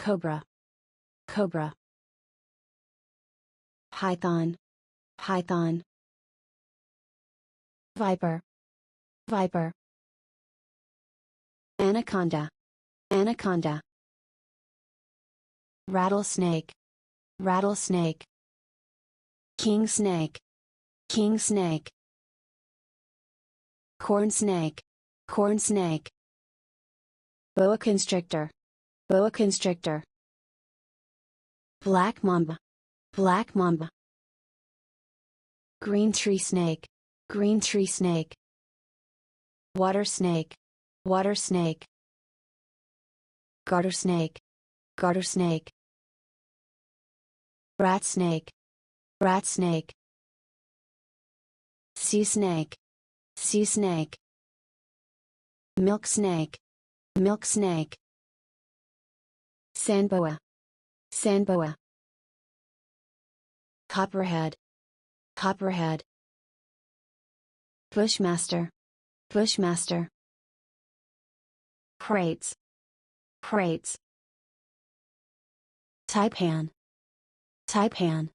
Cobra, Cobra. Python, Python. Viper, Viper. Anaconda, Anaconda. Rattlesnake, Rattlesnake. King snake, King snake. Corn snake, Corn snake. Boa Constrictor, Boa Constrictor. Black Mamba, Black Mamba. Green tree snake, Green tree snake. Water snake, Water snake. Garter snake, Garter snake. Rat snake, Rat snake. Sea snake, Sea snake. Milk snake, Milk snake. Sand boa, Sand boa. Copperhead, Copperhead. Bushmaster, Bushmaster. Kraits, Kraits. Taipan, Taipan.